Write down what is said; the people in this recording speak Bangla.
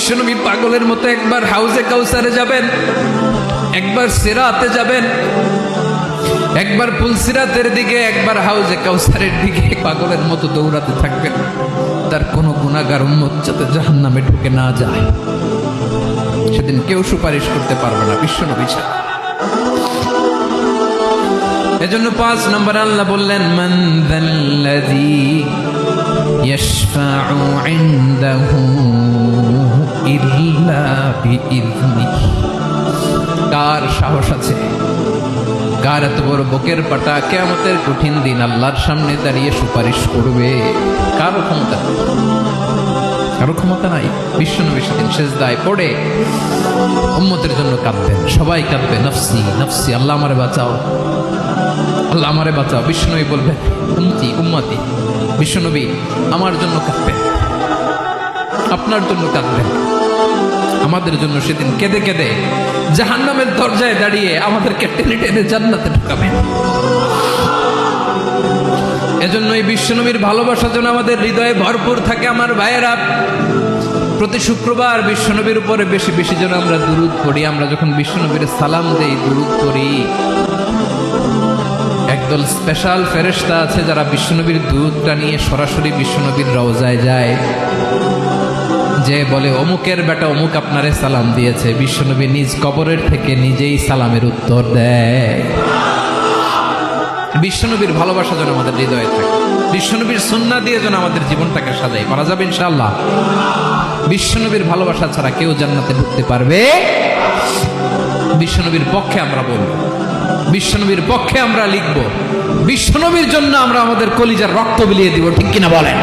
বিশ্বনবী পাগলের মতো একবার হাউজে কাউসারে যাবেন, একবার সিরাতে যাবেন, একবার পুলসিরাতের দিকে, একবার হাউজে কাউসারের দিকে পাগলের মতো দৌড়াতে থাকবেন। তার কোনো গুনাহগার উম্মত যাতে জাহান্নামে ঢুকে না যায়, সেদিন কেউ সুপারিশ করতে পারবে না বিশ্বনবী ছাড়া। এজন্য 5 নম্বর আল্লাহ বললেন, মান যাল্লাযী ইয়াশফাউ ইনদাহু ইল্লা বিইযনিহি। কার সাহস আছে, কার এত বড় বুকের পাটা কিয়ামতের কঠিন দিন আল্লাহর সামনে দাঁড়িয়ে সুপারিশ করবে? কারো ক্ষমতা নেই, কারো ক্ষমতা নাই। বিশ্বনবী সেদিন সেজদায় পড়ে উম্মতের জন্য কাঁদবেন, সবাই কাঁদবে, নফসি নফসি, আল্লাহ আমারে বাঁচাও, আল্লাহ আমারে বাঁচাও। বিশ্বনবী বলবেন, উম্মতি উম্মতি। বিশ্বনবী আমার জন্য কাঁদবেন, আপনার জন্য কাঁদবেন, আমাদের জন্য সেদিন কেঁদে কেঁদে জাহান্নামের দরজায় দাঁড়িয়ে আমাদেরকে টেনে টেনে জান্নাতে ঢুকাবেন। এজন্য এই বিশ্বনবীর ভালোবাসা যেন আমাদের হৃদয়ে ভরপুর থাকে। আমার ভাইয়েরা, প্রতি শুক্রবার বিশ্বনবীর উপরে বেশি বেশি যেন আমরা দুরূদ পড়ি। আমরা যখন বিশ্বনবীর সালাম দেই, দুরূদ পড়ি, একদল স্পেশাল ফেরেশতা আছে যারা বিশ্বনবীর দুরূদটা নিয়ে সরাসরি বিশ্বনবীর রওজায় যায়, যে বলে অমুকের বেটা অমুক আপনারে সালাম দিয়েছে। বিশ্বনবী নিজ কবরের থেকে নিজেই সালামের উত্তর দেয়। বিশ্বনবীর ভালোবাসা যেন আমাদের হৃদয়ে থাকে, বিশ্বনবীর সুন্নাহ দিয়ে যেন আমাদের জীবনটাকে সাজাই, পারা যাবে ইনশাআল্লাহ। বিশ্বনবীর ভালোবাসা ছাড়া কেউ জান্নাতে ঢুকতে পারবে? বিশ্বনবীর পক্ষে আমরা বলবো, বিশ্বনবীর পক্ষে আমরা লিখবো, বিশ্বনবীর জন্য আমরা আমাদের কলিজার রক্ত বিলিয়ে দিব, ঠিক কিনা বলেন?